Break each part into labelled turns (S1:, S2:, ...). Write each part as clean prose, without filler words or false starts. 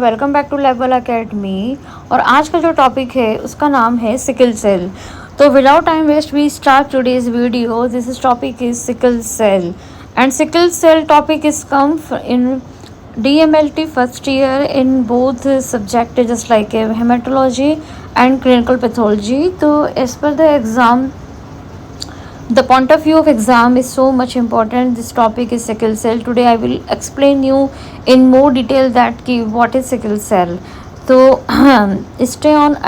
S1: Welcome back to level academy. और आज का जो टॉपिक है उसका नाम है सिकल सेल। तो without time waste we start today's video. This is topic is sickle cell and sickle cell topic is come in DMLT first year in both subject just like hematology and clinical pathology. तो as per the exam, the point of view of exam is so much important. This topic is sickle cell. Today I will explain you in more detail that ki what is sickle cell. तो stay on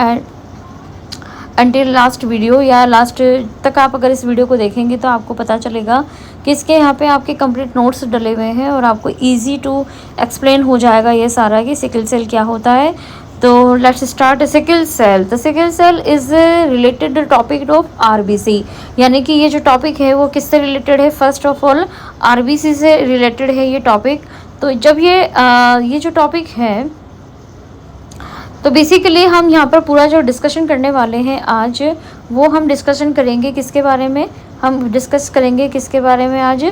S1: until last video या last तक आप अगर इस video को देखेंगे तो आपको पता चलेगा कि इसके यहाँ पे आपके कंप्लीट नोट्स डले हुए हैं और आपको इजी टू एक्सप्लेन हो जाएगा ये सारा कि सिकल सेल क्या होता है। तो let's start. Sickle cell, the sickle cell is related topic of RBC, यानी कि ये जो टॉपिक है वो किससे रिलेटेड है? फर्स्ट ऑफ ऑल RBC से रिलेटेड है ये टॉपिक। तो जब ये जो टॉपिक है तो बेसिकली हम यहाँ पर पूरा जो डिस्कशन करने वाले हैं आज वो हम डिस्कशन करेंगे किसके बारे में? हम डिस्कस करेंगे किसके बारे में आज?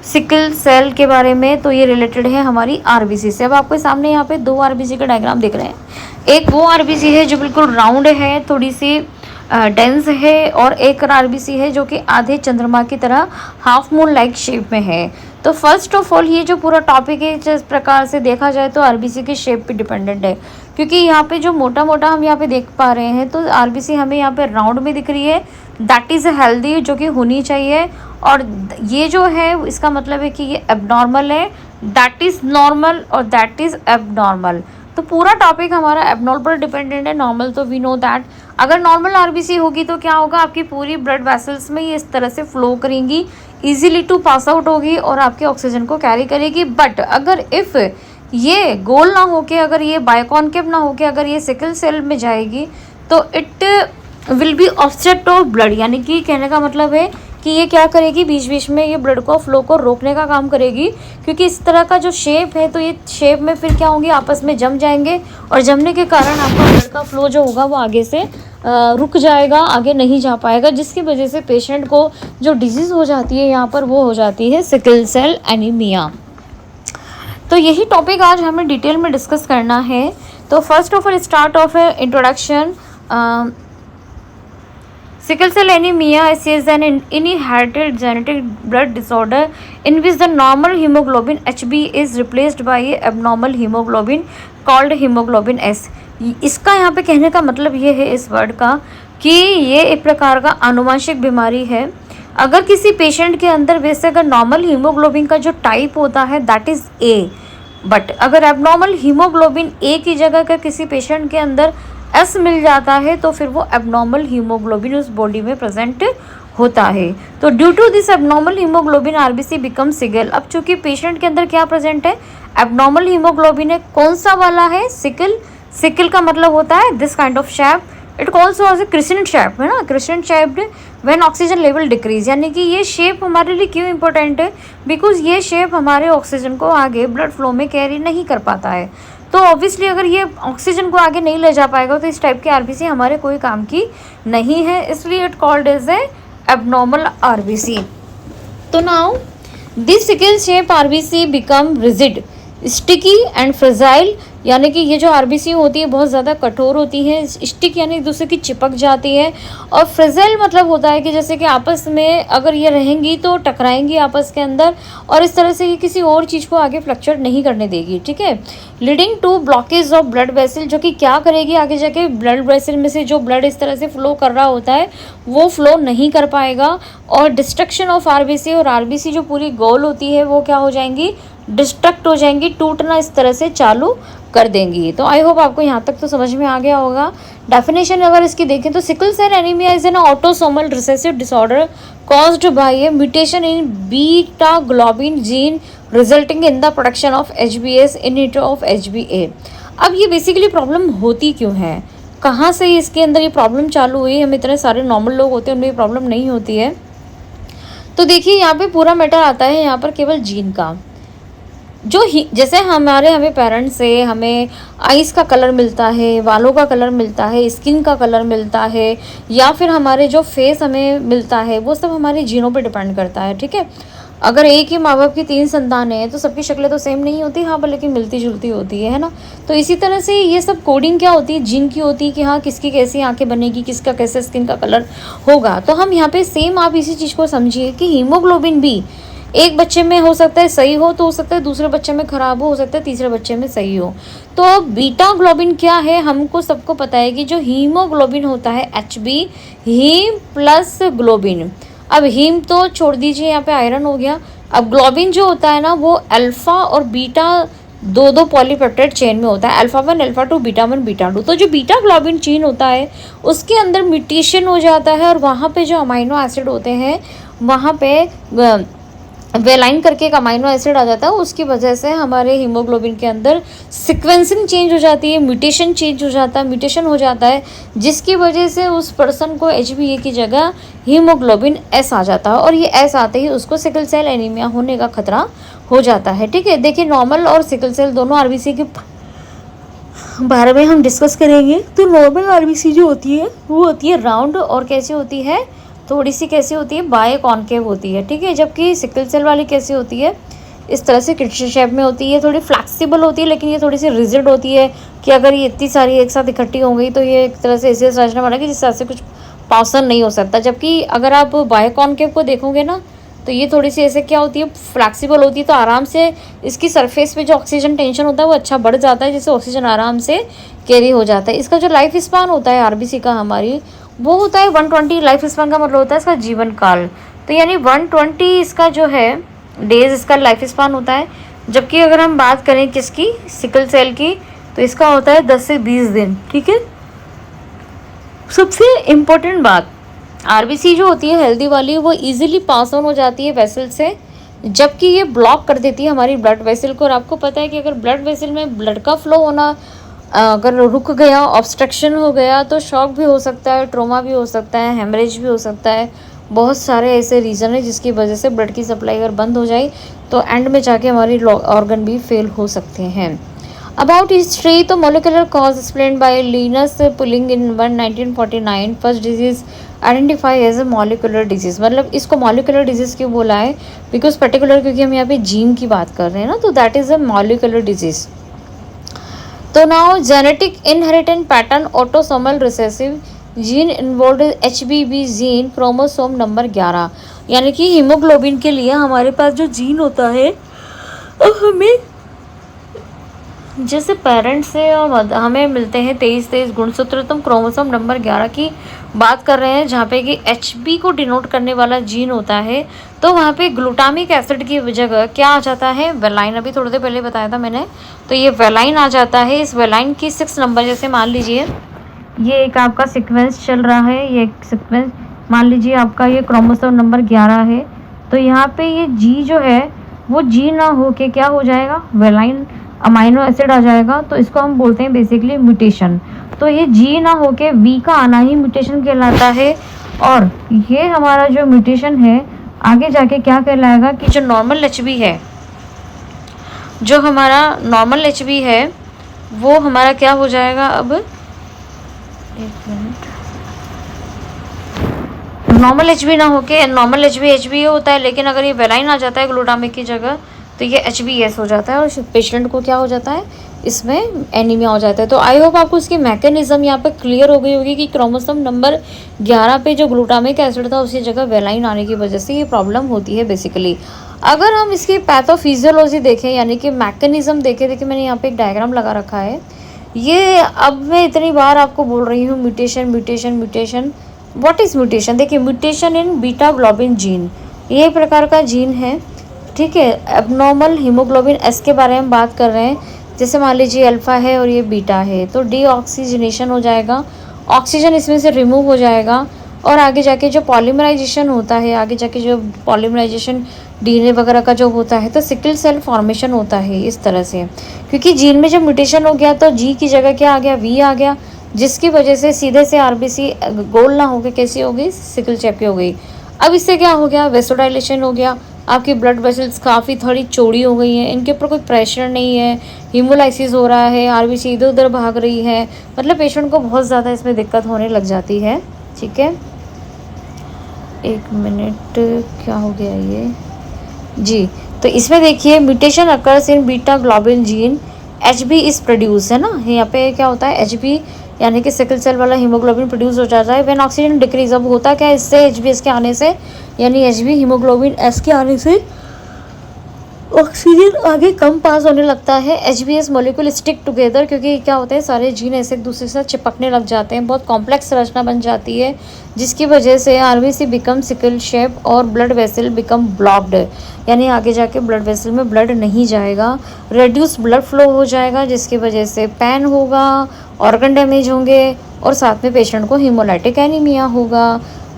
S1: सिकल सेल के बारे में। तो ये रिलेटेड है हमारी RBC से। अब आपके सामने यहाँ पे 2 RBC का डायग्राम दिख रहे हैं। एक वो RBC है जो बिल्कुल राउंड है, थोड़ी सी डेंस है, और एक RBC है जो कि आधे चंद्रमा की तरह हाफ मून लाइक शेप में है। तो फर्स्ट ऑफ ऑल ये जो पूरा टॉपिक है जिस प्रकार से देखा जाए तो RBC के शेप पे डिपेंडेंट है, क्योंकि यहाँ पे जो मोटा मोटा हम यहाँ पे देख पा रहे हैं तो RBC हमें यहाँ पे राउंड में दिख रही है। दैट इज़ हेल्दी, जो कि होनी चाहिए। और ये जो है इसका मतलब है कि ये एबनॉर्मल है। दैट इज़ नॉर्मल और दैट इज़ एबनॉर्मल। तो पूरा टॉपिक हमारा एबनॉर्मल पर डिपेंडेंट है। नॉर्मल तो वी नो दैट अगर नॉर्मल RBC होगी तो क्या होगा? आपकी पूरी ब्लड वेसल्स में ये इस तरह से फ्लो करेंगी, इजीली टू पास आउट होगी और आपके ऑक्सीजन को कैरी करेगी। बट अगर इफ़ ये गोल ना होके, अगर ये बायोकॉन्केव ना होके अगर ये सिकल सेल में जाएगी तो it will B offset of blood, यानी कि कहने का मतलब है कि ये क्या करेगी? बीच बीच में ये ब्लड को फ्लो को रोकने का काम करेगी, क्योंकि इस तरह का जो शेप है तो ये शेप में फिर क्या होंगे? आपस में जम जाएंगे और जमने के कारण आपका ब्लड का फ्लो जो होगा वो आगे से रुक जाएगा, आगे नहीं जा पाएगा, जिसकी वजह से पेशेंट को जो डिजीज़ हो जाती है यहाँ पर वो हो जाती है सिकल सेल एनीमिया। तो यही टॉपिक आज हमें डिटेल में डिस्कस करना है। तो first of all start of introduction. Sickle cell anemia is an inherited genetic blood disorder in which the normal hemoglobin HB is replaced by a abnormal hemoglobin called hemoglobin S। इसका यहाँ पे कहने का मतलब ये है इस वर्ड का कि ये एक प्रकार का आनुवंशिक बीमारी है। अगर किसी पेशेंट के अंदर वैसे अगर नॉर्मल हीमोग्लोबिन का जो टाइप होता है दैट इज़ A, बट अगर एबनॉर्मल हीमोग्लोबिन A की जगह का किसी पेशेंट के अंदर S मिल जाता है तो फिर वो एबनॉर्मल हीमोग्लोबिन उस बॉडी में प्रेजेंट होता है। तो due to this abnormal haemoglobin RBC become sickle. अब चूंकि पेशेंट के अंदर क्या प्रेजेंट है? एबनॉर्मल हीमोग्लोबिन है। कौन सा वाला है? सिकल। सिकल का मतलब होता है this kind of shape. It also as a crescent shape, है ना, crescent shaped when oxygen level decrease. यानी कि ये शेप हमारे लिए क्यों इंपॉर्टेंट है? बिकॉज ये शेप हमारे ऑक्सीजन को आगे ब्लड फ्लो में कैरी नहीं कर पाता है। तो ऑब्वियसली अगर ये ऑक्सीजन को आगे नहीं ले जा पाएगा तो इस टाइप की RBC हमारे कोई काम की नहीं है, इसलिए it called as a abnormal RBC। तो now this sickle shape RBC become rigid, sticky and fragile, यानी कि ये जो RBC होती है बहुत ज़्यादा कठोर होती है। स्टिक यानी एक दूसरे की चिपक जाती है, और फ्रेजाइल मतलब होता है कि जैसे कि आपस में अगर ये रहेंगी तो टकराएंगी आपस के अंदर, और इस तरह से ये किसी और चीज़ को आगे फ्लक्चुएट नहीं करने देगी, ठीक है। Leading to blockage of blood vessel, जो कि क्या करेगी? आगे जाके ब्लड वेसल में से जो ब्लड इस तरह से फ्लो कर रहा होता है वो फ्लो नहीं कर पाएगा, और डिस्ट्रक्शन ऑफ RBC, और RBC जो पूरी गोल होती है वो क्या हो जाएंगी? डिस्ट्रक्ट हो जाएंगी, टूटना इस तरह से चालू कर देंगी। तो आई होप आपको यहाँ तक तो समझ में आ गया होगा। डेफिनेशन अगर इसकी देखें तो sickle cell anaemia is an autosomal recessive disorder caused by a mutation in beta globin gene resulting in the production of HbS inhibitor of HbA। अब ये बेसिकली प्रॉब्लम होती क्यों है? कहाँ से इसके अंदर ये प्रॉब्लम चालू हुई? हम इतने सारे नॉर्मल लोग होते हैं उनमें ये प्रॉब्लम नहीं होती है। तो देखिए यहाँ पे पूरा मैटर आता है यहाँ पर केवल जीन का। जो जैसे हमें पेरेंट्स से हमें आइज़ का कलर मिलता है, बालों का कलर मिलता है, स्किन का कलर मिलता है, या फिर हमारे जो फेस हमें मिलता है, वो सब हमारे जीनों पे डिपेंड करता है, ठीक है। अगर एक ही माँ बाप की 3 संतानें हैं तो सबकी शक्लें तो सेम नहीं होती, हाँ पर लेकिन मिलती जुलती होती है ना। तो इसी तरह से ये सब कोडिंग क्या होती है, जीन की होती है कि हाँ किसकी कैसी आंखें बनेगी, किसका कैसे स्किन का कलर होगा। तो हम यहाँ पे सेम आप इसी चीज़ को समझिए कि हीमोग्लोबिन भी एक बच्चे में हो सकता है सही हो सकता है दूसरे बच्चे में खराब हो सकता है तीसरे बच्चे में सही हो। तो बीटा ग्लोबिन क्या है, हमको सबको पता है कि जो हीमोग्लोबिन होता है HB, हीम प्लस ग्लोबिन। अब हीम तो छोड़ दीजिए, यहाँ पे आयरन हो गया। अब ग्लोबिन जो होता है ना वो अल्फा और बीटा दो पॉलीपेप्टाइड चेन में होता है, अल्फा 1 अल्फा 2 बीटा 1 बीटा 2। तो जो बीटा ग्लोबिन चेन होता है उसके अंदर म्यूटेशन हो जाता है और वहाँ पे जो अमाइनो एसिड होते हैं वहाँ पे वेलाइन करके एक अमाइनो एसिड आ जाता है, उसकी वजह से हमारे हीमोग्लोबिन के अंदर सीक्वेंसिंग चेंज हो जाती है, म्यूटेशन चेंज हो जाता है, म्यूटेशन हो जाता है, जिसकी वजह से उस पर्सन को HbA की जगह हीमोग्लोबिन S आ जाता है और ये S आते ही उसको सिकल सेल एनीमिया होने का खतरा हो जाता है। ठीक है, देखिए नॉर्मल और सिकल सेल दोनों RBC के बारे में हम डिस्कस करेंगे। तो नॉर्मल RBC जो होती है वो होती है राउंड और कैसी होती है, थोड़ी सी कैसी होती है, बाय कॉनकेव होती है। ठीक है, जबकि सिकल सेल वाली कैसी होती है, इस तरह से क्रिस्टल शेप में होती है, थोड़ी फ्लैक्सिबल होती है, लेकिन ये थोड़ी सी रिजिड होती है कि अगर ये इतनी सारी एक साथ इकट्ठी हो गई तो ये एक तरह से ऐसे रचना बनेगी जिससे ऐसे कुछ पासन नहीं हो सकता। जबकि अगर आप बाय कॉनकेव को देखोगे ना तो ये थोड़ी सी ऐसे क्या होती है, फ्लैक्सिबल होती है, तो आराम से इसकी सरफेस पे जो ऑक्सीजन टेंशन होता है वो अच्छा बढ़ जाता है, जिससे ऑक्सीजन आराम से कैरी हो जाता है। इसका जो लाइफ स्पान होता है RBC का हमारी वो होता है 120। लाइफ स्पान का मतलब होता है इसका जीवन काल, तो यानी 120 इसका जो है डेज इसका लाइफ स्पान होता है। जबकि अगर हम बात करें किसकी, सिकल सेल की, तो इसका होता है 10 से 20 दिन। ठीक है, सबसे इम्पोर्टेंट बात, RBC जो होती है हेल्दी वाली वो इजीली पास ऑन हो जाती है वेसल से, जबकि ये ब्लॉक कर देती है हमारी ब्लड वेसल को। और आपको पता है कि अगर ब्लड वेसल में ब्लड का फ्लो होना अगर रुक गया, ऑब्स्ट्रक्शन हो गया, तो शॉक भी हो सकता है, ट्रोमा भी हो सकता है, हेमरेज भी हो सकता है। बहुत सारे ऐसे रीज़न है जिसकी वजह से ब्लड की सप्लाई अगर बंद हो जाए तो एंड में जाके हमारी ऑर्गन भी फेल हो सकते हैं। अबाउट हिस्ट्री, तो molecular cause explain by Linus Pauling in 1949। First disease identify as a molecular disease, मतलब इसको मॉलिकुलर डिजीज़ क्यों बोला है, बिकॉज पर्टिकुलर क्योंकि हम यहाँ पे जीन की बात कर रहे हैं ना, तो that is a molecular disease. तो now genetic inheritant pattern autosomal recessive gene involve HBB gene chromosome number 11, यानी कि हीमोग्लोबिन के लिए हमारे पास जो जीन होता है हमें जैसे पेरेंट्स से हमें मिलते हैं 23 गुणसूत्र। तुम क्रोमोसोम नंबर 11 की बात कर रहे हैं जहाँ पे कि HB को डिनोट करने वाला जीन होता है, तो वहाँ पे ग्लूटामिक एसिड की जगह क्या आ जाता है, वेलाइन। अभी थोड़ी देर पहले बताया था मैंने, तो ये वेलाइन आ जाता है। इस वेलाइन की 6 नंबर, जैसे मान लीजिए ये एक आपका सीक्वेंस चल रहा है, ये एक सीक्वेंस मान लीजिए आपका ये क्रोमोसोम नंबर 11 है, तो यहाँ पे ये G जो है वो G ना हो के क्या हो जाएगा, वेलाइन अमाइनो एसिड आ जाएगा, तो इसको हम बोलते हैं बेसिकली म्यूटेशन। तो ये G ना हो के V का आना ही म्यूटेशन कहलाता है। और ये हमारा जो म्यूटेशन है आगे जाके क्या कहलाएगा कि जो नॉर्मल HB है, जो हमारा नॉर्मल HB है वो हमारा क्या हो जाएगा, अब एक मिनट, नॉर्मल HB ना होके नॉर्मल HB होता है, लेकिन अगर ये वेलाइन आ जाता है ग्लूटामिक की जगह तो ये HBS हो जाता है और पेशेंट को क्या हो जाता है, इसमें एनीमिया हो जाता है। तो आई होप आपको इसकी मैकेनिज्म यहाँ पे क्लियर हो गई होगी कि क्रोमोसोम नंबर 11 पे जो ग्लूटामिक एसिड था उसी जगह वेलाइन आने की वजह से ये प्रॉब्लम होती है बेसिकली। अगर हम इसकी पैथोफिजियोलॉजी देखें यानी कि मैकेनिज्म देखें, देखिए मैंने यहाँ पे एक डायग्राम लगा रखा है। ये अब मैं इतनी बार आपको बोल रही हूँ mutation mutation mutation, what is mutation. देखिए mutation in beta globin gene, ये एक प्रकार का जीन है। ठीक है, एबनॉर्मल हीमोग्लोबिन S के बारे में बात कर रहे हैं। जैसे मान लीजिए अल्फ़ा है और ये बीटा है, तो डीऑक्सीजनेशन हो जाएगा, ऑक्सीजन इसमें से रिमूव हो जाएगा और आगे जाके जो पॉलीमराइजेशन होता है, आगे जाके जो पॉलीमराइजेशन DNA वगैरह का जो होता है, तो सिकल सेल फॉर्मेशन होता है इस तरह से। क्योंकि जीन में जब म्यूटेशन हो गया तो G की जगह क्या आ गया, V आ गया, जिसकी वजह से सीधे से RBC गोल ना होकर कैसी हो गई, सिकल शेप की हो गई। अब इससे क्या हो गया, वेसोडाइलेशन हो गया, आपकी ब्लड वेसल्स काफ़ी थोड़ी चौड़ी हो गई हैं, इनके ऊपर कोई प्रेशर नहीं है, हीमोलाइसिस हो रहा है, RBC इधर उधर भाग रही है, मतलब पेशेंट को बहुत ज़्यादा इसमें दिक्कत होने लग जाती है। ठीक है, एक मिनट, क्या हो गया ये, जी। तो इसमें देखिए mutation occurs in beta globin gene, HB is produce, है ना, यहाँ पे क्या होता है एचबी यानी कि सिकल सेल वाला हीमोग्लोबिन प्रोड्यूस हो जाता है व्हेन ऑक्सीजन डिक्रीज। अब होता क्या है इससे, एचबीएस के आने से, यानी एचबी हीमोग्लोबिन एस के आने से ऑक्सीजन आगे कम पास होने लगता है। एचबीएस मॉलिक्यूल स्टिक टुगेदर, क्योंकि क्या होता है सारे जीन ऐसे एक दूसरे के साथ चिपकने लग जाते हैं, बहुत कॉम्प्लेक्स रचना बन जाती है, जिसकी वजह से आरबीसी बिकम सिकल शेप और ब्लड वेसल बिकम ब्लॉक्ड, यानी आगे जाके ब्लड वेसल में ब्लड नहीं जाएगा, रेड्यूस ब्लड फ्लो हो जाएगा, जिसकी वजह से पेन होगा, ऑर्गन डैमेज होंगे और साथ में पेशेंट को हीमोलाइटिक एनीमिया होगा,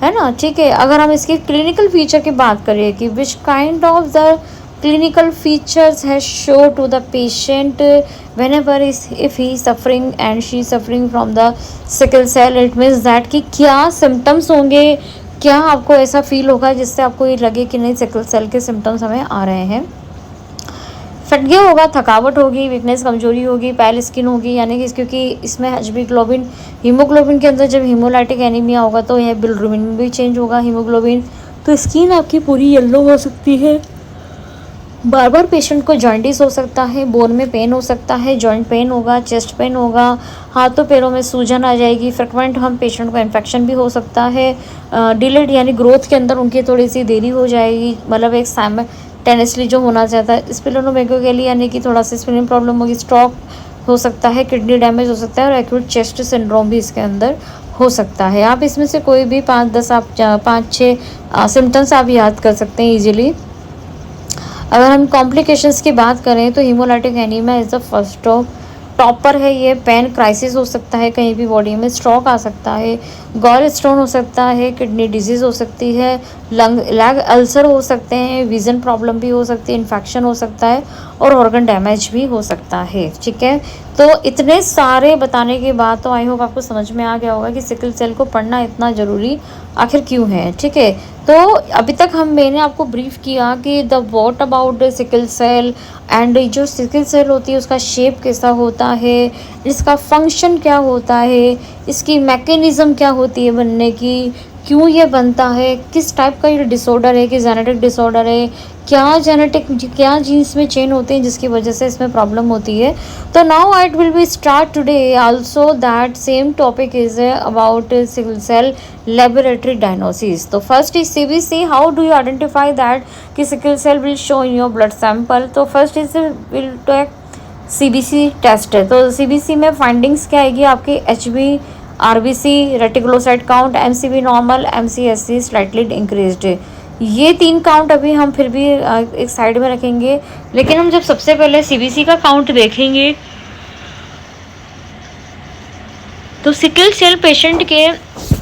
S1: है ना। ठीक है, अगर हम इसके क्लिनिकल फीचर की बात करें कि which kind of the clinical features has show to the patient whenever if he is suffering and she is suffering from the sickle cell, it means that कि क्या symptoms होंगे, क्या आपको ऐसा फील होगा जिससे आपको ये लगे कि नहीं सिकल सेल के सिम्टम्स हमें आ रहे हैं। फटगे होगा, थकावट होगी, वीकनेस कमजोरी होगी, पैल स्किन होगी, यानी कि क्योंकि इसमें एचबी ग्लोबिन हीमोग्लोबिन के अंदर जब हीमोलाइटिक एनीमिया होगा तो यह बिलरुबिन में भी चेंज होगा हीमोग्लोबिन, तो स्किन आपकी पूरी येलो हो सकती है। बार बार पेशेंट को जॉइंटिस हो सकता है, बोन में पेन हो सकता है, जॉइंट पेन होगा, चेस्ट पेन होगा, हाथों पैरों में सूजन आ जाएगी, फ्रिक्वेंट हम पेशेंट को इन्फेक्शन भी हो सकता है, डिलेड यानी ग्रोथ के अंदर उनकी थोड़ी सी देरी हो जाएगी, मतलब एक साइमल्टेनियसली जो होना चाहता है स्प्लेनोमेगाली यानी कि थोड़ा सा स्प्लीन प्रॉब्लम होगी, स्ट्रोक हो सकता है, किडनी डैमेज हो सकता है और एक्यूट चेस्ट सिंड्रोम भी इसके अंदर हो सकता है। आप इसमें से कोई भी 5-10 आप 5-6 सिम्टम्स आप याद कर सकते हैं ईजिली। अगर हम कॉम्प्लिकेशंस की बात करें तो haemolytic anaemia is the first topper है ये। पेन क्राइसिस हो सकता है कहीं भी बॉडी में, स्ट्रोक आ सकता है, गॉल स्टोन हो सकता है, किडनी डिजीज़ हो सकती है, लैग अल्सर हो सकते हैं, विजन प्रॉब्लम भी हो सकती है, इन्फेक्शन हो सकता है और ऑर्गन डैमेज भी हो सकता है। ठीक है, तो इतने सारे बताने के बाद तो आई होप आपको समझ में आ गया होगा कि सिकल सेल को पढ़ना इतना ज़रूरी आखिर क्यों है। ठीक है, तो अभी तक मैंने आपको ब्रीफ किया कि the what about sickle cell and जो सिकल सेल होती है उसका शेप कैसा होता है, इसका फंक्शन क्या होता है, इसकी मैकेनिज़्म क्या होती है बनने की, क्यों ये बनता है, किस टाइप का ये डिसऑर्डर है कि जेनेटिक डिसऑर्डर है, क्या जीन्स में चेंज होते हैं जिसकी वजह से इसमें प्रॉब्लम होती है। तो now it will be start today also that same topic is about sickle cell laboratory diagnosis. तो first is CBC, how do you identify that कि sickle cell will show in your blood sample. तो first is will take CBC test है। तो CBC में findings क्या आएगी आपकी, Hb, RBC, reticulocyte count, MCB normal, MCSC slightly increased. ये 3 count अभी हम फिर भी एक साइड में रखेंगे, लेकिन हम जब सबसे पहले सीबीसी का काउंट देखेंगे तो सिकल सेल पेशेंट के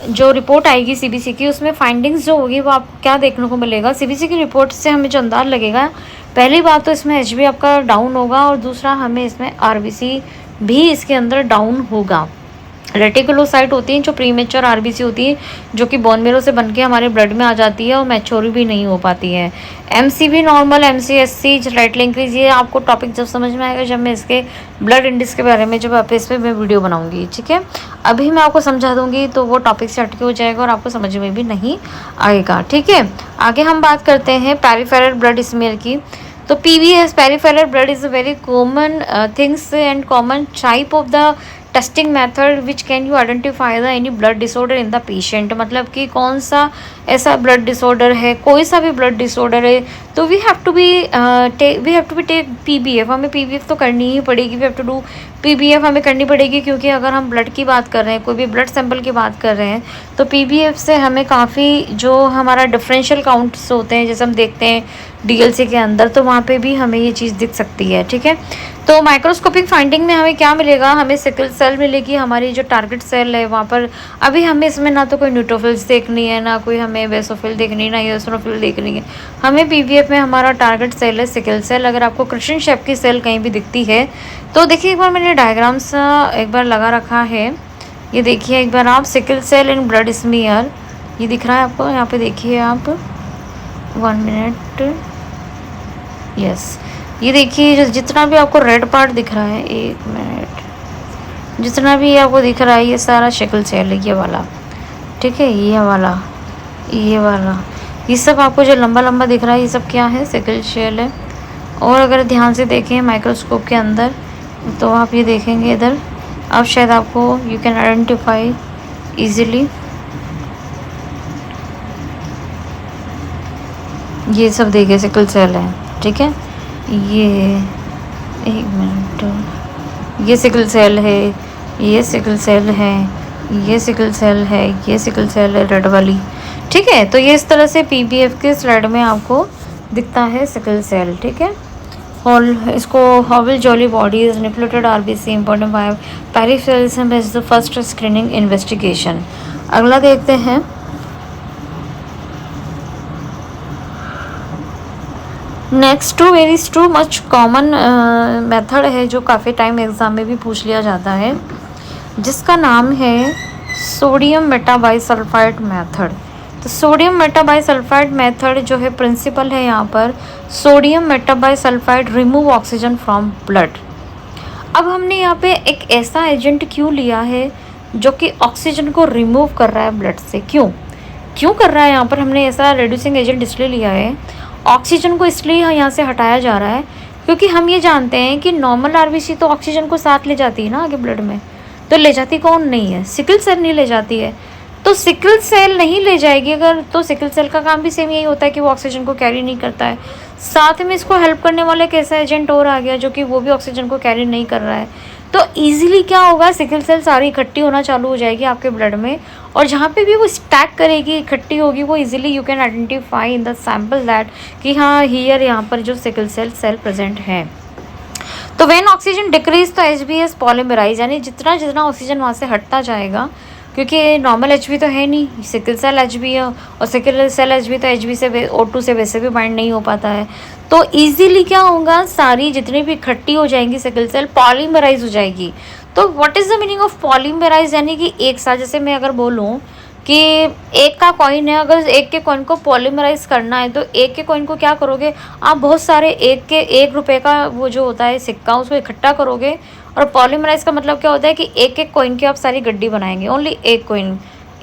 S1: जो रिपोर्ट आएगी सीबीसी की, उसमें फाइंडिंग्स जो होगी वो आपको क्या देखने को मिलेगा। सीबीसी की रिपोर्ट से हमें जो अंदाज़ लगेगा, पहली बात तो इसमें एचबी आपका डाउन होगा और दूसरा हमें इसमें आरबीसी भी इसके अंदर डाउन होगा। रेटिकुलोसाइट होती है जो प्रीमेच्योर आरबीसी होती है, जो कि बोन मेरो से बनके हमारे ब्लड में आ जाती है और मैच्योर भी नहीं हो पाती है। MCB normal, MCSC slightly increase, ये आपको टॉपिक जब समझ में आएगा जब मैं इसके ब्लड इंडेक्स के बारे में जब आप इस पर मैं वीडियो बनाऊंगी। ठीक है, अभी मैं आपको समझा दूंगी तो वो टॉपिक से हटके हो जाएगा और आपको समझ में भी नहीं आएगा। ठीक है, आगे हम बात करते हैं पेरिफेरल ब्लड स्मेयर की। तो PVS, peripheral blood is a very common things and common type of the testing method which can you identify the any blood disorder in the patient. मतलब कि कौन सा ऐसा ब्लड डिसऑर्डर है, कोई सा भी ब्लड डिसऑर्डर है तो we have to be take PBF, हमें पीबीएफ तो करनी ही पड़ेगी, we have to do PBF हमें करनी पड़ेगी, क्योंकि अगर हम ब्लड की बात कर रहे हैं, कोई भी ब्लड सैंपल की बात कर रहे हैं, तो पीबीएफ से हमें काफ़ी जो हमारा डिफरेंशियल काउंट्स होते हैं जैसे हम देखते हैं डीएलसी के अंदर, तो वहाँ पे भी हमें ये चीज़ दिख सकती है। ठीक है, तो माइक्रोस्कोपिक फाइंडिंग में हमें क्या मिलेगा, हमें सिकल सेल मिलेगी, हमारी जो टारगेट सेल है वहाँ पर। अभी हमें इसमें ना तो कोई न्यूट्रोफिल्स देखनी है, ना कोई हमें बेसोफिल देखनी है, ना यूसिनोफिल देखनी है, हमें पीवीएफ में हमारा टारगेट सेल है सिकल सेल। अगर आपको क्रिश्चियन शेप की सेल कहीं भी दिखती है तो देखिए, एक बार मैंने डायग्राम्स एक बार लगा रखा है, ये देखिए एक बार आप, sickle cell in blood smear, ये दिख रहा है आपको, यहाँ पे देखिए आप, 1 मिनट, यस, ये देखिए जितना भी आपको रेड पार्ट दिख रहा है, 1 मिनट, जितना भी आपको दिख रहा है ये सारा सिकल सेल है, ये वाला। ठीक है, ये वाला, ये वाला, ये सब आपको जो लंबा लंबा दिख रहा है ये सब क्या है, सिकल सेल है। और अगर ध्यान से देखें माइक्रोस्कोप के अंदर तो आप ये देखेंगे इधर, अब शायद आपको यू कैन आइडेंटिफाई इजीली, ये सब देखिए सिकल सेल है, ठीक है। ये एक मिनट, ये सिकल सेल है, ये सिकल सेल है, ये सिकल सेल है, ये सिकल सेल है रेड वाली, ठीक है। तो ये इस तरह से पीबीएफ के स्लाइड में आपको दिखता है सिकल सेल, ठीक है। हॉल इसको Howell Jolly body is nucleotide RBC important by peripherals is the first screening investigation. अगला देखते हैं, next to very too much common method है जो काफ़ी टाइम एग्ज़ाम में भी पूछ लिया जाता है, जिसका नाम है सोडियम मेटाबाइसल्फाइड मेथड। तो सोडियम मेटाबाइसल्फाइड मेथड जो है प्रिंसिपल है यहाँ पर, sodium metabisulphite remove oxygen from blood. अब हमने यहाँ पे एक ऐसा एजेंट क्यों लिया है जो कि ऑक्सीजन को रिमूव कर रहा है ब्लड से, क्यों कर रहा है, यहाँ पर हमने ऐसा रिड्यूसिंग एजेंट इसलिए लिया है, ऑक्सीजन को इसलिए यहाँ से हटाया जा रहा है क्योंकि हम ये जानते हैं कि नॉर्मल आरबीसी तो ऑक्सीजन को साथ ले जाती है ना आगे ब्लड में, तो ले जाती कौन नहीं है, सिकल सेल नहीं ले जाती है। तो सिकल सेल नहीं ले जाएगी अगर, तो सिकल सेल का काम भी सेम यही होता है कि वो ऑक्सीजन को कैरी नहीं करता है, साथ में इसको हेल्प करने वाला एक ऐसा एजेंट और आ गया जो कि वो भी ऑक्सीजन को कैरी नहीं कर रहा है। तो ईजिली क्या होगा, सिकल सेल सारी इकट्ठी होना चालू हो जाएगी आपके ब्लड में, और जहाँ पे भी वो स्टैक करेगी, इकट्ठी होगी, वो easily you can identify in the sample that कि हाँ हियर यहाँ पर जो सिकल सेल प्रेजेंट है। तो व्हेन ऑक्सीजन डिक्रीज तो एचबीएस पॉलीमराइज, यानी जितना जितना ऑक्सीजन वहाँ से हटता जाएगा, क्योंकि नॉर्मल एचबी तो है नहीं, सिकल सेल एचबी है, और सिकल सेल एचबी तो एचबी से O2 से वैसे भी बाइंड नहीं हो पाता है। तो इजीली क्या होगा, सारी जितनी भी इकट्ठी हो जाएंगी सिकल सेल पॉलीमराइज हो जाएगी। तो what is the meaning of polymerise, यानी कि एक साथ, जैसे मैं अगर बोलूँ कि एक का कॉइन है, अगर एक के कॉइन को पॉलीमराइज करना है तो एक के कॉइन को क्या करोगे आप, बहुत सारे एक रुपए का वो जो होता है सिक्का उसको इकट्ठा करोगे, और पॉलीमराइज का मतलब क्या होता है कि एक एक कॉइन की आप सारी गड्डी बनाएंगे, ओनली एक कॉइन,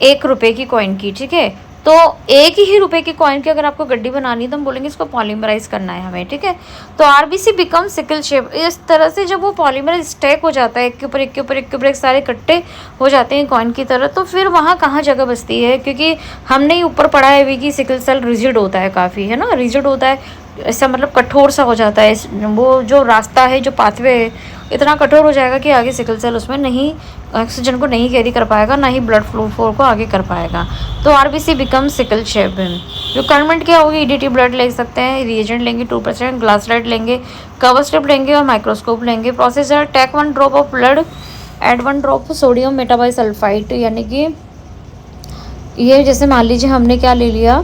S1: 1 रुपए की कॉइन की, ठीक है। तो एक ही रुपए की कॉइन की अगर आपको गड्डी बनानी है तो हम बोलेंगे इसको पॉलीमराइज करना है हमें, ठीक है। तो आरबीसी बिकम सिकल शेप, इस तरह से जब वो पॉलीमराइज स्टैक हो जाता है, एक के ऊपर एक के ऊपर एक के ऊपर एक सारे इकट्ठे हो जाते हैं कॉइन की तरह, तो फिर वहाँ कहाँ जगह बचती है, क्योंकि हमने ही ऊपर पढ़ा है भी कि सिकल सेल रिजिड होता है काफ़ी, है ना, रिजिड होता है, ऐसा मतलब कठोर सा हो जाता है, वो जो रास्ता है, जो पाथवे है, इतना कठोर हो जाएगा कि आगे सिकल सेल उसमें नहीं, ऑक्सीजन को नहीं कैरी कर पाएगा, ना ही ब्लड फ्लो को आगे कर पाएगा। तो RBC become sickle shape. Requirement क्या होगी, ईडीटी ब्लड ले सकते हैं, रिएजेंट लेंगे 2%, ग्लास लाइट लेंगे, कवर स्ट्रिप लेंगे और माइक्रोस्कोप लेंगे। Procedure, take 1 drop of blood, add 1 drop sodium metabisulphite, यानी कि ये जैसे मान लीजिए हमने क्या ले लिया,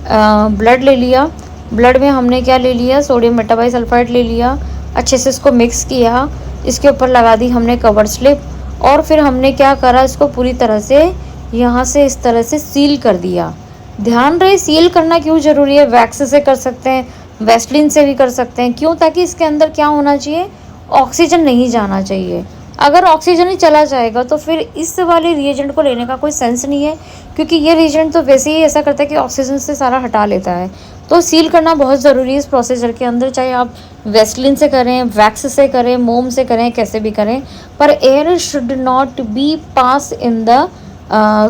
S1: ब्लड ले लिया, ब्लड में हमने क्या ले लिया, सोडियम मेटाबाइसल्फाइड ले लिया, अच्छे से इसको मिक्स किया, इसके ऊपर लगा दी हमने कवर स्लिप, और फिर हमने क्या करा, इसको पूरी तरह से यहाँ से इस तरह से सील कर दिया। ध्यान रहे सील करना क्यों ज़रूरी है, वैक्स से कर सकते हैं, वेस्लिन से भी कर सकते हैं, क्यों, ताकि इसके अंदर क्या होना चाहिए, ऑक्सीजन नहीं जाना चाहिए। अगर ऑक्सीजन ही चला जाएगा तो फिर इस वाले रिएजेंट को लेने का कोई सेंस नहीं है, क्योंकि ये रिएजेंट तो वैसे ही ऐसा करता है कि ऑक्सीजन से सारा हटा लेता है। तो सील करना बहुत ज़रूरी है इस प्रोसीजर के अंदर, चाहे आप वेस्लिन से करें, वैक्स से करें, मोम से करें, कैसे भी करें, पर air should not be pass in the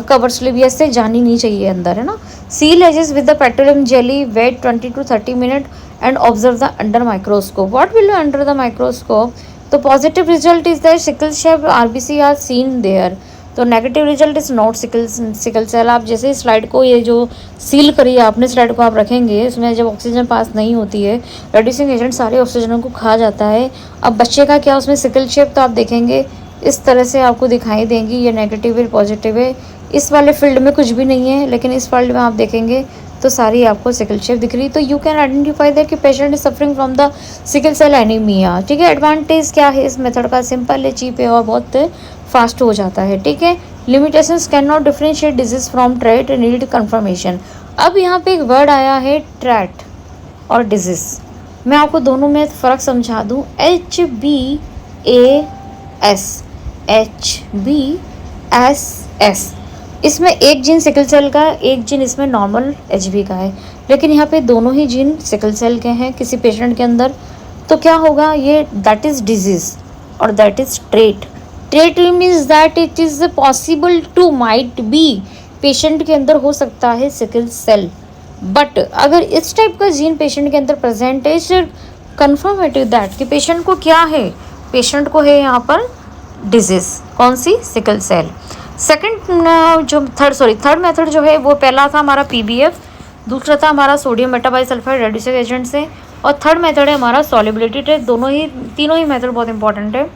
S1: cover slip, ये से जानी नहीं चाहिए अंदर, है ना। Seal edges with the petroleum jelly, wait 20 to 30 minute and observe the under microscope. What will you under the microscope, तो positive result is that sickle shape RBC are seen there, तो negative result is not sickle cell. आप जैसे slide को, ये जो seal करी है आपने स्लाइड को, आप रखेंगे उसमें जब ऑक्सीजन पास नहीं होती है, रेड्यूसिंग एजेंट सारे ऑक्सीजन को खा जाता है। अब बच्चे का क्या, उसमें सिकल शेप तो आप देखेंगे इस तरह से आपको दिखाई देंगी, ये नेगेटिव है, पॉजिटिव है, इस वाले फील्ड में कुछ भी नहीं है, लेकिन इस फील्ड में आप देखेंगे तो सारी आपको सिकल शेप दिख रही। तो यू कैन आइडेंटिफाई दैट कि patient is suffering from the sickle cell anaemia, ठीक है। एडवांटेज क्या है इस मेथड का, सिंपल है, चीप है और बहुत फास्ट हो जाता है, ठीक है। Limitations, can not differentiate disease from trait, need confirmation. अब यहाँ पे एक वर्ड आया है ट्रेट और डिजीज, मैं आपको दोनों में फ़र्क समझा दूँ। HBAS, HBSS, इसमें एक जीन सिकल सेल का है, एक जीन इसमें नॉर्मल एचबी का है, लेकिन यहाँ पे दोनों ही जीन सिकल सेल के हैं किसी पेशेंट के अंदर। तो क्या होगा, ये दैट इज़ डिजीज और that is trait. Trait means that it is possible to might be patient के अंदर हो सकता है सिकल सेल, बट अगर इस टाइप का जीन पेशेंट के अंदर प्रेजेंट है, कन्फर्मेटिव दैट कि पेशेंट को क्या है, पेशेंट को है यहाँ पर डिजीज, कौन सी, सिकल सेल। सेकंड जो थर्ड मेथड जो है वो पहला था हमारा पीबीएफ, दूसरा था हमारा सोडियम मेटाबाइसल्फाइड रेड्यूसिंग एजेंट से, और थर्ड मेथड है हमारा सॉल्युबिलिटी टेस्ट। तीनों ही मेथड बहुत इंपॉर्टेंट है।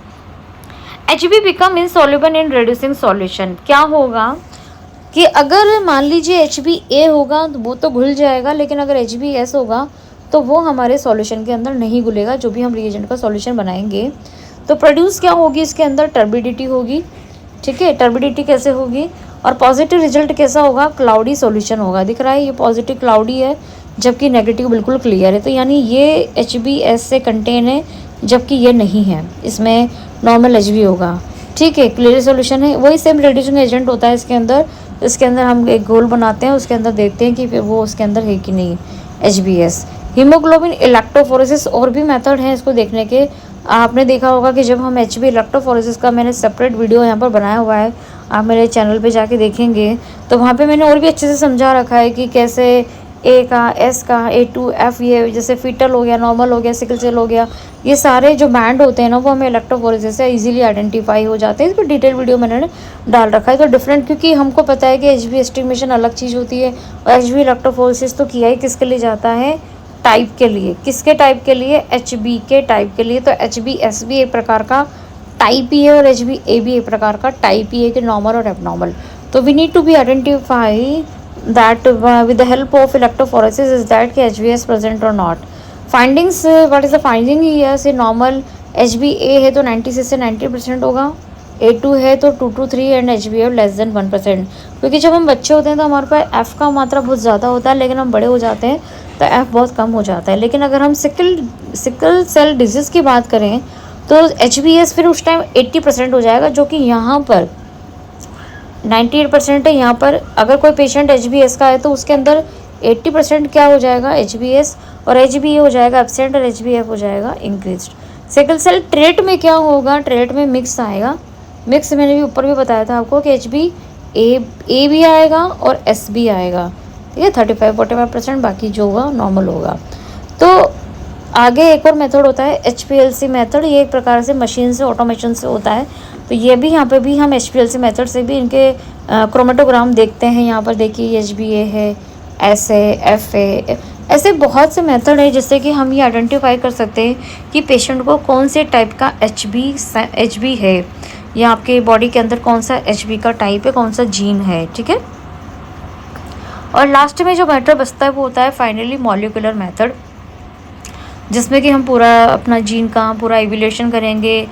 S1: HB become insoluble in reducing solution. क्या होगा कि अगर मान लीजिए HbA होगा तो वो तो घुल जाएगा, लेकिन अगर HbS होगा तो वो हमारे सॉल्यूशन के अंदर नहीं घुलेगा, जो भी हम रिएजेंट का सॉल्यूशन बनाएंगे। तो प्रोड्यूस क्या होगी, इसके अंदर टर्बिडिटी होगी। ठीक है, टर्बिडिटी कैसे होगी, और पॉजिटिव रिजल्ट कैसा होगा, क्लाउडी सॉल्यूशन होगा। दिख रहा है ये पॉजिटिव क्लाउडी है, जबकि नेगेटिव बिल्कुल क्लियर है। तो यानी ये HbS से कंटेन है, जबकि ये नहीं है, इसमें नॉर्मल HB होगा। ठीक है, क्लियर सॉल्यूशन है, वही सेम रिड्यूसिंग एजेंट होता है इसके अंदर। इसके अंदर हम एक घोल बनाते हैं, उसके अंदर देखते हैं कि फिर वो उसके अंदर है कि नहीं HbS। हीमोग्लोबिन इलेक्ट्रोफोरेसिस और भी मेथड हैं इसको देखने के। आपने देखा होगा कि जब हम HB इलेक्ट्रोफोरेसिस का मैंने सेपरेट वीडियो यहाँ पर बनाया हुआ है, आप मेरे चैनल पे जाके देखेंगे तो वहाँ पे मैंने और भी अच्छे से समझा रखा है कि कैसे A का, S का, A2, F, ये जैसे फीटल हो गया, नॉर्मल हो गया, सिकल सेल हो गया, ये सारे जो बैंड होते हैं ना वो हमें इलेक्ट्रोफोरेसिस से इजीली आइडेंटिफाई हो जाते हैं। इस पर डिटेल वीडियो मैंने डाल रखा है। तो डिफरेंट, क्योंकि हमको पता है कि HB एस्टिमेशन अलग चीज़ होती है और HB इलेक्ट्रोफोरेसिस तो किया ही किसके लिए जाता है, टाइप के लिए। किसके टाइप के लिए, HB के टाइप के लिए। तो HbS भी एक प्रकार का टाइप ही है और HbA भी एक प्रकार का टाइप ही है कि नॉर्मल और एबनॉर्मल। तो we need to be identify that with the help of electrophoresis is that कि HbS present or not. Findings, what is the finding here से normal HbA है तो 96 से 90% होगा, A2 है तो 2 to 3 and HbA less than 1%। क्योंकि जब हम बच्चे होते हैं तो हमारे पास F का मात्रा बहुत ज़्यादा होता है, लेकिन हम बड़े हो जाते हैं तो F बहुत कम हो जाता है। लेकिन अगर हम सिकल सेल डिजीज़ की बात करें तो HbS फिर उस टाइम 80% हो जाएगा, जो कि यहाँ पर 98% है। यहाँ पर अगर कोई पेशेंट HbS का है तो उसके अंदर 80% क्या हो जाएगा, HbS, और HbA हो जाएगा एब्सेंट और HbF हो जाएगा इंक्रीज्ड। सिकल सेल ट्रेट में क्या होगा, ट्रेट में मिक्स आएगा। मिक्स मैंने भी ऊपर भी बताया था आपको कि HbA भी आएगा और S भी आएगा। ठीक है, 35-45%, बाकी जो होगा नॉर्मल होगा। तो आगे एक और मेथड होता है HPLC मेथड। ये एक प्रकार से मशीन से, ऑटोमेशन से होता है। तो ये भी यहाँ पे भी हम HPLC मेथड से भी इनके क्रोमेटोग्राम देखते हैं। यहाँ पर देखिए HbA है, S है, F है, ऐसे बहुत से मेथड है जिससे कि हम ये आइडेंटिफाई कर सकते हैं कि पेशेंट को कौन से टाइप का HB है, या आपके बॉडी के अंदर कौन सा HB का टाइप है, कौन सा जीन है। ठीक है, और लास्ट में जो मेथड बचता है वो होता है फाइनली मॉलिक्यूलर मेथड, जिसमें कि हम पूरा अपना जीन का पूरा इवैल्यूएशन करेंगे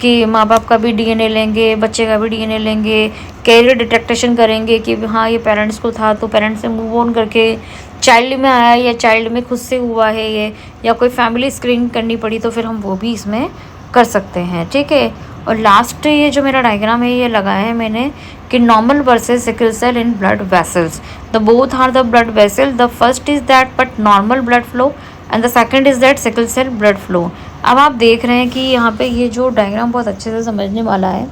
S1: कि माँ बाप का भी DNA लेंगे, बच्चे का भी DNA लेंगे, कैरियर डिटेक्टेशन करेंगे कि हाँ ये पेरेंट्स को था तो पेरेंट्स से मूव ऑन करके चाइल्ड में आया या चाइल्ड में खुद से हुआ है ये, या कोई फैमिली स्क्रीनिंग करनी पड़ी तो फिर हम वो भी इसमें कर सकते हैं। ठीक है, और लास्ट ये जो मेरा डायग्राम है ये लगाया है मैंने कि normal versus sickle cell in blood vessels. The both are the blood vessel, the first is that but normal blood flow and the second is that sickle cell blood flow. अब आप देख रहे हैं कि यहाँ पे ये जो डायग्राम बहुत अच्छे से समझने वाला है।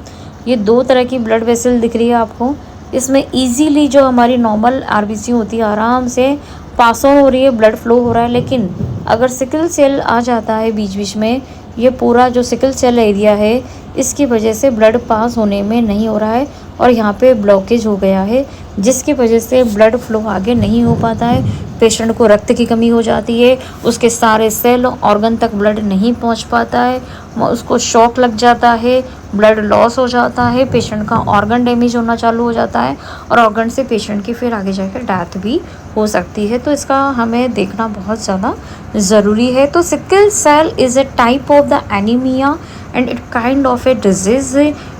S1: ये दो तरह की ब्लड वेसल दिख रही है आपको। इसमें इजीली जो हमारी नॉर्मल RBC होती है आराम से पास ऑन हो रही है, ब्लड फ्लो हो रहा है। लेकिन अगर सिकल सेल आ जाता है बीच बीच में, ये पूरा जो सिकल सेल एरिया है इसकी वजह से ब्लड पास होने में नहीं हो रहा है और यहाँ पे ब्लॉकेज हो गया है, जिसकी वजह से ब्लड फ्लो आगे नहीं हो पाता है। पेशेंट को रक्त की कमी हो जाती है, उसके सारे सेल ऑर्गन तक ब्लड नहीं पहुँच पाता है, उसको शॉक लग जाता है, ब्लड लॉस हो जाता है, पेशेंट का ऑर्गन डैमेज होना चालू हो जाता है और ऑर्गन से पेशेंट की फिर आगे जाकर डेथ भी हो सकती है। तो इसका हमें देखना बहुत ज़्यादा ज़रूरी है। तो sickle cell is a type of the anaemia and it kind of a disease.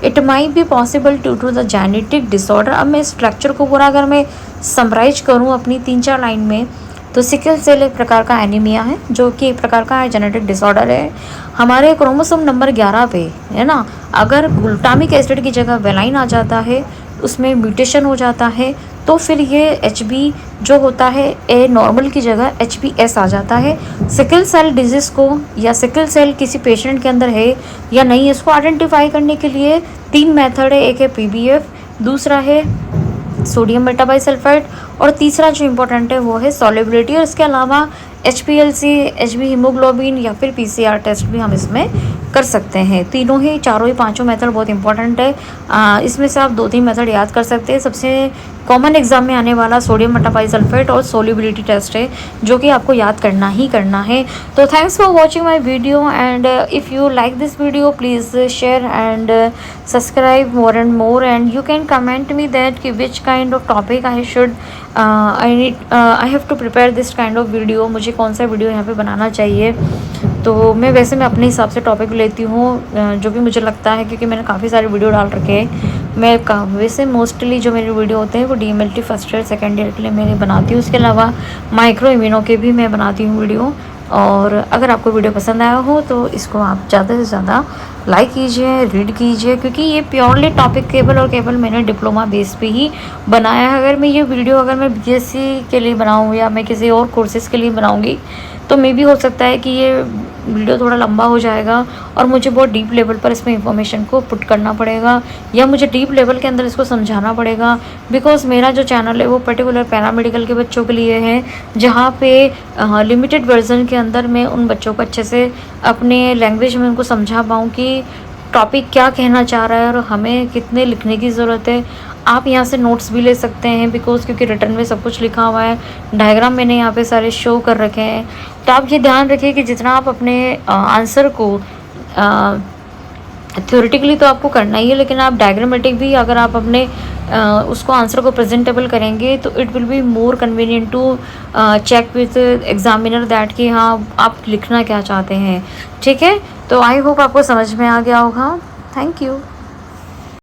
S1: It might be possible due to the genetic disorder. अब मैं इस स्ट्रक्चर को पूरा अगर मैं समराइज करूँ अपनी 3-4 लाइन में, तो सिकल सेल एक प्रकार का एनीमिया है जो कि एक प्रकार का जेनेटिक डिसऑर्डर है। हमारे क्रोमोसोम नंबर 11 पे है ना, अगर ग्लूटामिक एसिड की जगह वेलाइन आ जाता है उसमें म्यूटेशन हो जाता है, तो फिर ये HB जो होता है ए नॉर्मल की जगह HBS आ जाता है। सिकल सेल डिजीज़ को या सिकल सेल किसी पेशेंट के अंदर है या नहीं, इसको आइडेंटिफाई करने के लिए 3 मेथड है। एक है PBF, दूसरा है सोडियम मेटाबाइसल्फाइड और तीसरा जो इम्पोर्टेंट है वो है सॉल्युबिलिटी। और इसके अलावा HPLC, HB हीमोग्लोबिन या फिर PCR टेस्ट भी हम इसमें कर सकते हैं। तीनों ही, चारों ही, पांचों मेथड बहुत इंपॉर्टेंट है। इसमें से आप 2-3 मेथड याद कर सकते हैं। सबसे कॉमन एग्जाम में आने वाला सोडियम मेटाबाइसल्फेट और सोल्युबिलिटी टेस्ट है, जो कि आपको याद करना ही करना है। तो thanks for watching my video, and if you like this video please share and subscribe more and more, and you can comment me that कि which kind of topic I should I have to prepare this kind of video. मुझे कौन सा video यहाँ पे बनाना चाहिए। तो मैं अपने हिसाब से टॉपिक लेती हूँ जो भी मुझे लगता है, क्योंकि मैंने काफ़ी सारे वीडियो डाल रखे हैं। मैं वैसे मोस्टली जो मेरे वीडियो होते हैं वो DMLT first year second year के लिए मैं बनाती हूँ। उसके अलावा माइक्रो इम्यूनो के भी मैं बनाती हूँ वीडियो। और अगर आपको वीडियो पसंद आया हो तो इसको आप ज़्यादा से ज़्यादा लाइक कीजिए, रीड कीजिए, क्योंकि ये प्योरली टॉपिक केवल मैंने डिप्लोमा बेस पे ही बनाया है। अगर मैं ये वीडियो BSc के लिए बनाऊँ या मैं किसी और कोर्सेज़ के लिए बनाऊँगी तो मे भी हो सकता है कि ये वीडियो थोड़ा लंबा हो जाएगा और मुझे बहुत डीप लेवल पर इसमें इंफॉर्मेशन को पुट करना पड़ेगा या मुझे डीप लेवल के अंदर इसको समझाना पड़ेगा। बिकॉज मेरा जो चैनल है वो पर्टिकुलर पैरामेडिकल के बच्चों के लिए है, जहाँ पे लिमिटेड वर्जन के अंदर मैं उन बच्चों को अच्छे से अपने लैंग्वेज में उनको समझा पाऊँ कि टॉपिक क्या कहना चाह रहा है और हमें कितने लिखने की ज़रूरत है। आप यहाँ से नोट्स भी ले सकते हैं, बिकॉज क्योंकि रिटर्न में सब कुछ लिखा हुआ है, डायग्राम मैंने यहाँ पे सारे शो कर रखे हैं। तो आप ये ध्यान रखिए कि जितना आप अपने आंसर को थ्योरेटिकली तो आपको करना ही है, लेकिन आप डायग्रामेटिक भी अगर आप अपने उसको आंसर को प्रेजेंटेबल करेंगे तो it will be more convenient to check with examiner that कि हाँ आप लिखना क्या चाहते हैं। ठीक है, तो आई होप आपको समझ में आ गया होगा। Thank you.